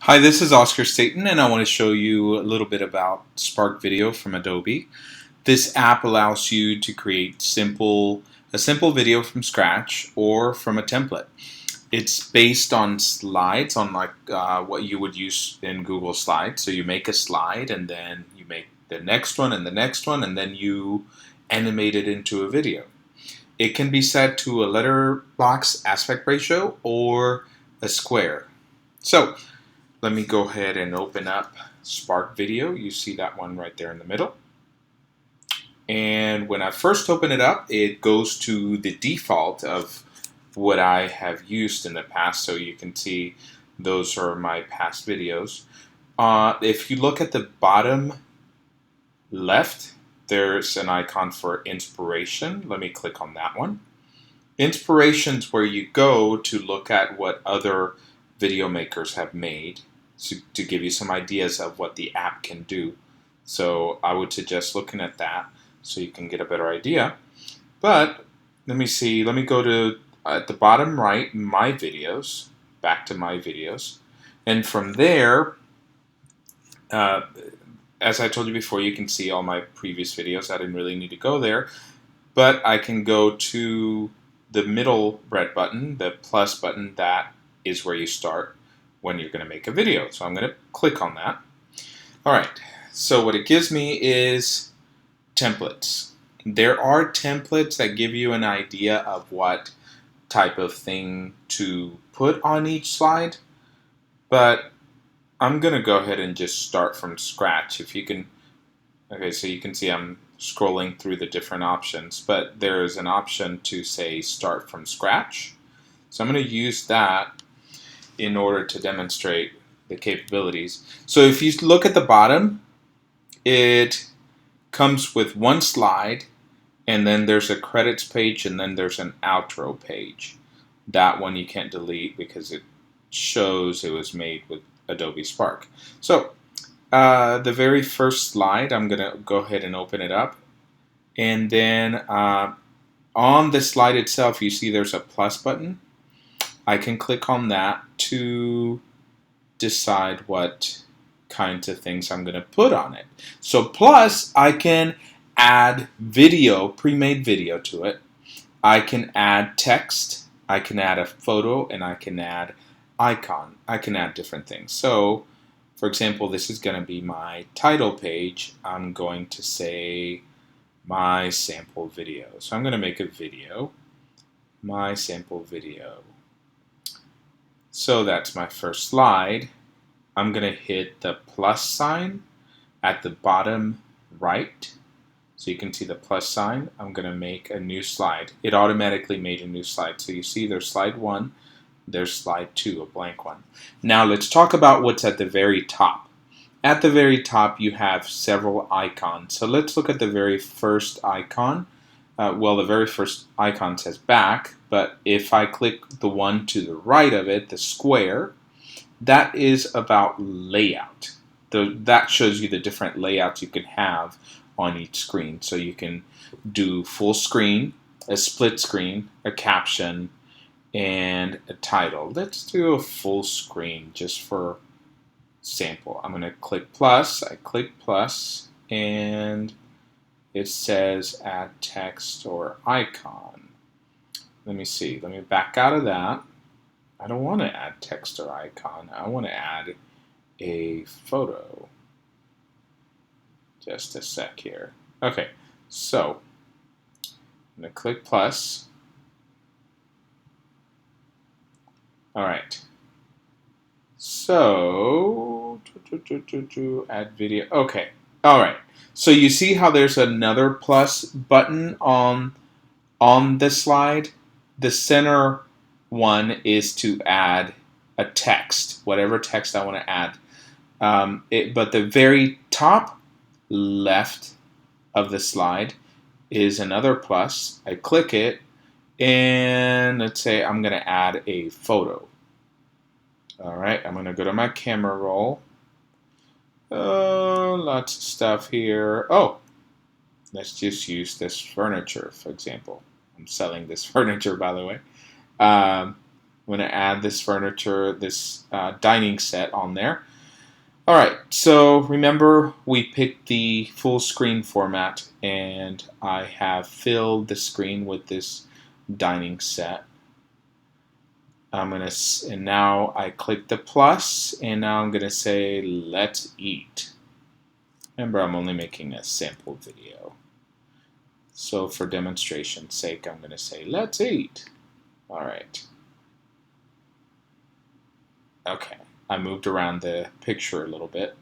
Hi, this is Oscar Staton, and I want to show you a little bit about Spark Video from Adobe. This app allows you to create a simple video from scratch or from a template. It's based on slides, on what you would use in Google Slides. So you make a slide, and then you make the next one, and the next one, and then you animate it into a video. It can be set to a letterbox aspect ratio or a square. So let me go ahead and open up Spark Video. You see that one right there in the middle. And when I first open it up, it goes to the default of what I have used in the past. So you can see those are my past videos. If you look at the bottom left, there's an icon for inspiration. Let me click on that one. Inspiration's where you go to look at what other video makers have made to give you some ideas of what the app can do. So I would suggest looking at that so you can get a better idea. But let me see, let me go to at the bottom right, my videos, back to my videos. And from there, as I told you before, you can see all my previous videos. I didn't really need to go there, but I can go to the middle red button, the plus button. That is where you start when you're going to make a video. So I'm going to click on that. All right, so what it gives me is templates. There are templates that give you an idea of what type of thing to put on each slide, but I'm going to go ahead and just start from scratch. If you can, okay, so you can see I'm scrolling through the different options, but there is an option to say start from scratch. So I'm going to use that in order to demonstrate the capabilities. So if you look at the bottom, it comes with one slide, and then there's a credits page, and then there's an outro page. That one you can't delete because it shows it was made with Adobe Spark. So the very first slide, I'm going to go ahead and open it up. And then on the slide itself, you see there's a plus button. I can click on that to decide what kinds of things I'm going to put on it. So plus, I can add video, pre-made video to it. I can add text, I can add a photo, and I can add icon. I can add different things. So, for example, this is going to be my title page. I'm going to say my sample video. So I'm going to make a video, my sample video. So that's my first slide. I'm going to hit the plus sign at the bottom right. So you can see the plus sign. I'm going to make a new slide. It automatically made a new slide. So you see there's slide 1, there's slide 2, a blank one. Now let's talk about what's at the very top. At the very top you have several icons. So let's look at the very first icon. Well, the very first icon says back, but if I click the one to the right of it, the square, that is about layout. That shows you the different layouts you can have on each screen. So you can do full screen, a split screen, a caption, and a title. Let's do a full screen just for sample. I'm going to click plus. I click plus, and it says add text or icon. Let me see. Let me back out of that. I don't want to add text or icon. I want to add a photo. Just a sec here. Okay, so I'm going to click plus. All right. So, add video. Okay. All right. So you see how there's another plus button on the slide? The center one is to add a text, whatever text I want to add. But the very top left of the slide is another plus. I click it, and let's say I'm going to add a photo. All right, I'm going to go to my camera roll. Lots of stuff here. Oh, let's just use this furniture, for example. I'm selling this furniture, by the way. I'm going to add this furniture, this dining set on there. Alright, so remember we picked the full screen format, and I have filled the screen with this dining set. And now I click the plus, and now I'm gonna say let's eat. Remember, I'm only making a sample video, so for demonstration's sake, I'm gonna say let's eat. All right. Okay, I moved around the picture a little bit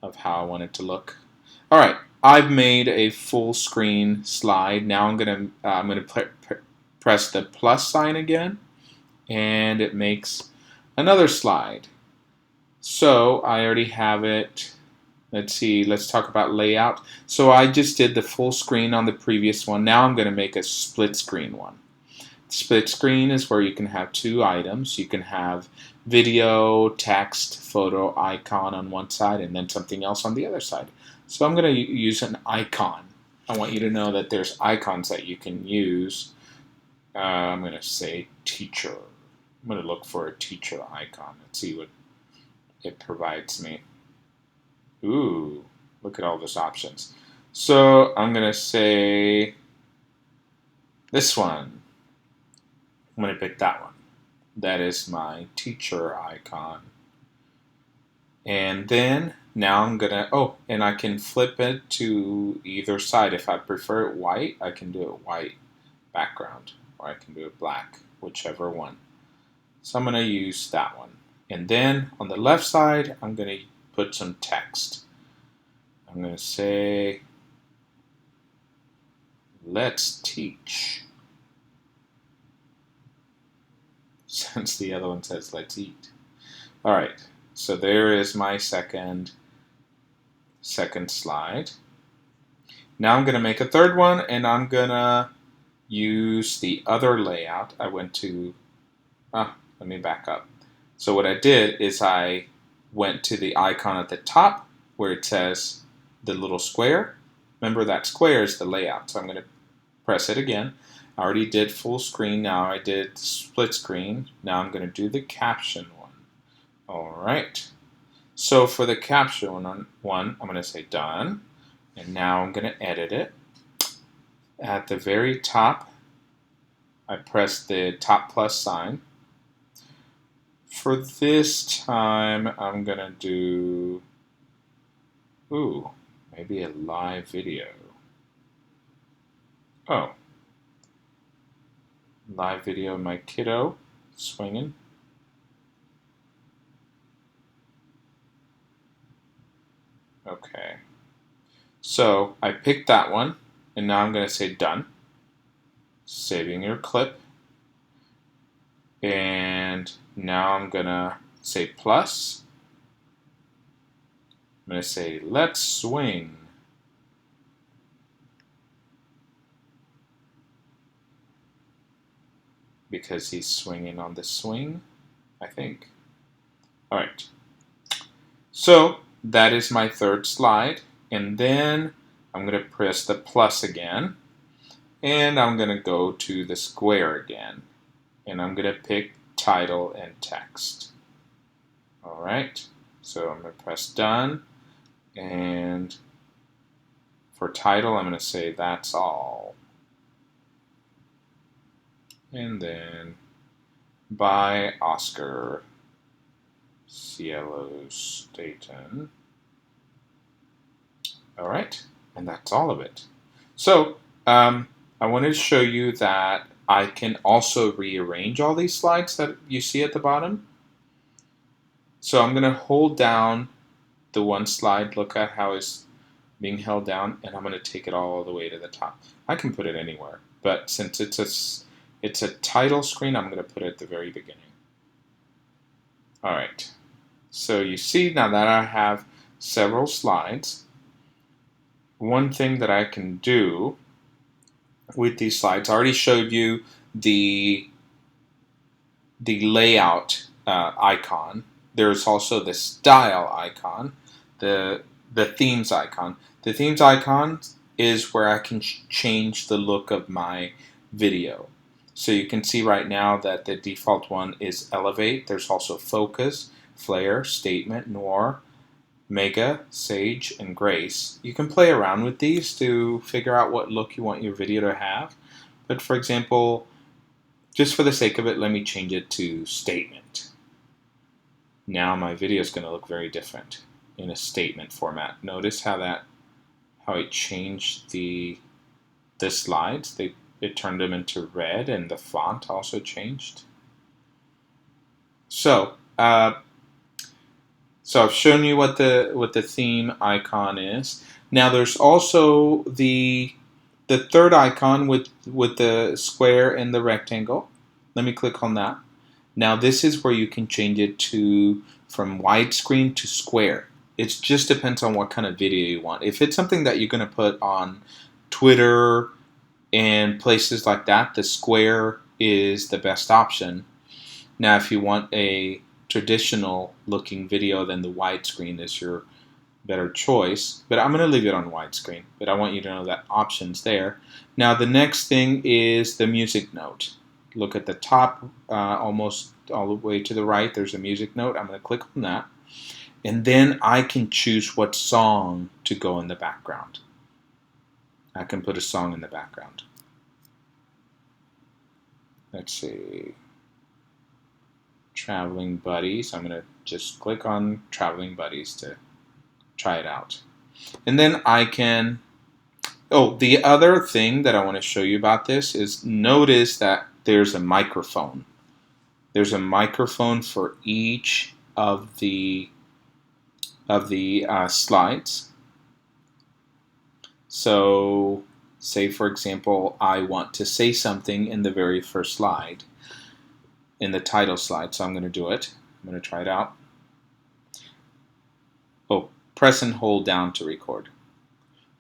of how I want it to look. All right, I've made a full screen slide. Now I'm gonna press the plus sign again, and it makes another slide. So I already have it. Let's see, let's talk about layout. So I just did the full screen on the previous one. Now I'm going to make a split screen one. Split screen is where you can have two items. You can have video, text, photo, icon on one side, and then something else on the other side. So I'm going to use an icon. I want you to know that there's icons that you can use. I'm going to say teacher. I'm going to look for a teacher icon and see what it provides me. Ooh, look at all those options. So I'm going to say this one. I'm going to pick that one. That is my teacher icon. And then now I'm going to, and I can flip it to either side. If I prefer it white, I can do it white background, or I can do it black, whichever one. So I'm going to use that one. And then on the left side, I'm going to put some text. I'm going to say, let's teach. Since the other one says, let's eat. All right, so there is my second slide. Now I'm going to make a third one, and I'm going to use the other layout. I went to, let me back up. So what I did is I went to the icon at the top where it says the little square. Remember, that square is the layout. So I'm going to press it again. I already did full screen. Now I did split screen. Now I'm going to do the caption one. All right. So for the caption one, I'm going to say done. And now I'm going to edit it. At the very top, I press the top plus sign. For this time, I'm going to do, maybe a live video. Oh, live video of my kiddo swinging. Okay, so I picked that one, and now I'm going to say done. Saving your clip. And now I'm going to say plus. I'm going to say let's swing. Because he's swinging on the swing, I think. All right. So that is my third slide. And then I'm going to press the plus again. And I'm going to go to the square again. And I'm going to pick title and text. All right. So I'm going to press done. And for title, I'm going to say that's all. And then by Oscar, Cielos Staton. All right, and that's all of it. So I wanted to show you that I can also rearrange all these slides that you see at the bottom. So I'm going to hold down the one slide. Look at how it's being held down, and I'm going to take it all the way to the top. I can put it anywhere, but since it's a title screen, I'm going to put it at the very beginning. All right, so you see now that I have several slides, one thing that I can do with these slides, I already showed you the layout icon. There's also the style icon, the themes icon. The themes icon is where I can change the look of my video. So you can see right now that the default one is Elevate. There's also Focus, Flare, Statement, Noir, Mega, Sage, and Grace. You can play around with these to figure out what look you want your video to have. But for example, just for the sake of it, let me change it to Statement. Now my video is going to look very different in a statement format. Notice how it changed the slides. It turned them into red, and the font also changed. So I've shown you what the theme icon is. Now there's also the third icon with the square and the rectangle. Let me click on that. Now this is where you can change it from widescreen to square. It just depends on what kind of video you want. If it's something that you're going to put on Twitter and places like that, the square is the best option. Now if you want a traditional looking video, then the widescreen is your better choice, but I'm going to leave it on widescreen, but I want you to know that option's there. Now the next thing is the music note. Look at the top, almost all the way to the right, there's a music note. I'm going to click on that, and then I can choose what song to go in the background. I can put a song in the background. Let's see, Traveling Buddies. I'm going to just click on Traveling Buddies to try it out. And then I can, the other thing that I want to show you about this is notice that there's a microphone. There's a microphone for each of the slides. So say for example I want to say something in the very first slide, in the title slide, so I'm going to do it. I'm going to try it out. Press and hold down to record.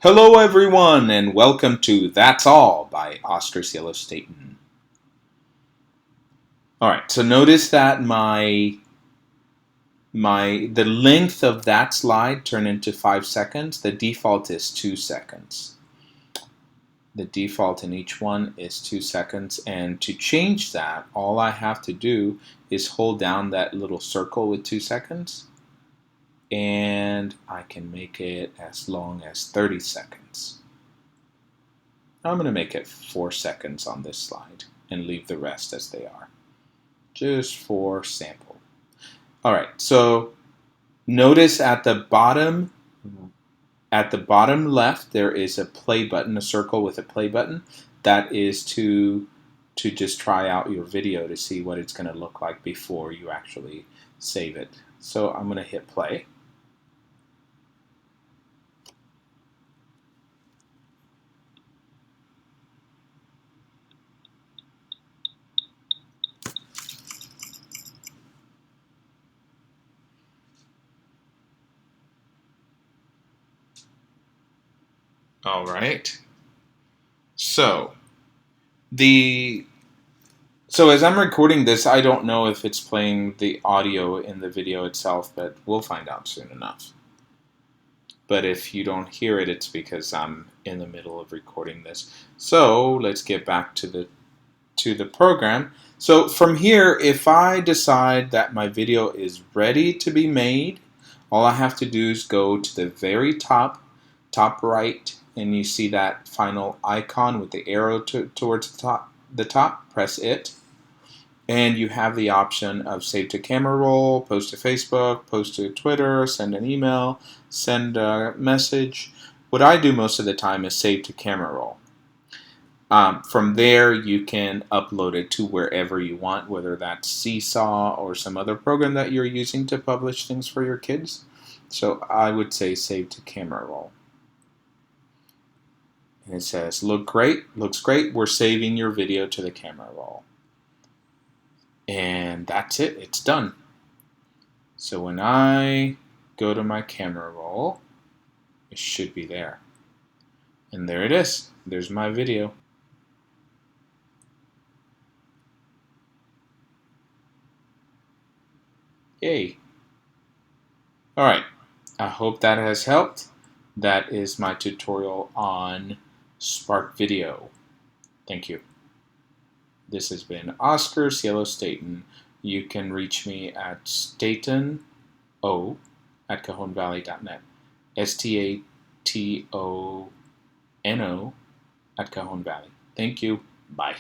Hello everyone, and welcome to That's All by Oscar Cielos Staton. Alright, so notice that the length of that slide turned into 5 seconds. The default is 2 seconds. The default in each one is 2 seconds, and to change that, all I have to do is hold down that little circle with 2 seconds, and I can make it as long as 30 seconds. I'm going to make it 4 seconds on this slide and leave the rest as they are, just for sample. Alright, so notice at the bottom left there is a play button, a circle with a play button. That is to just try out your video to see what it's going to look like before you actually save it. So I'm going to hit play. All right. So as I'm recording this, I don't know if it's playing the audio in the video itself, but we'll find out soon enough. But if you don't hear it, it's because I'm in the middle of recording this. So let's get back to the program. So from here, if I decide that my video is ready to be made, all I have to do is go to the very top right, and you see that final icon with the arrow towards the top. Press it, and you have the option of save to camera roll, post to Facebook, post to Twitter, send an email, send a message. What I do most of the time is save to camera roll. From there, you can upload it to wherever you want, whether that's Seesaw or some other program that you're using to publish things for your kids. So I would say save to camera roll. And it says, looks great, we're saving your video to the camera roll. And that's it, it's done. So when I go to my camera roll, it should be there. And there it is, there's my video. Yay. Alright, I hope that has helped. That is my tutorial on Spark Video. Thank you. This has been Oscar Cielos Staton. You can reach me at statono@cajonvalley.net. STATONO at Cajon Valley. Thank you. Bye.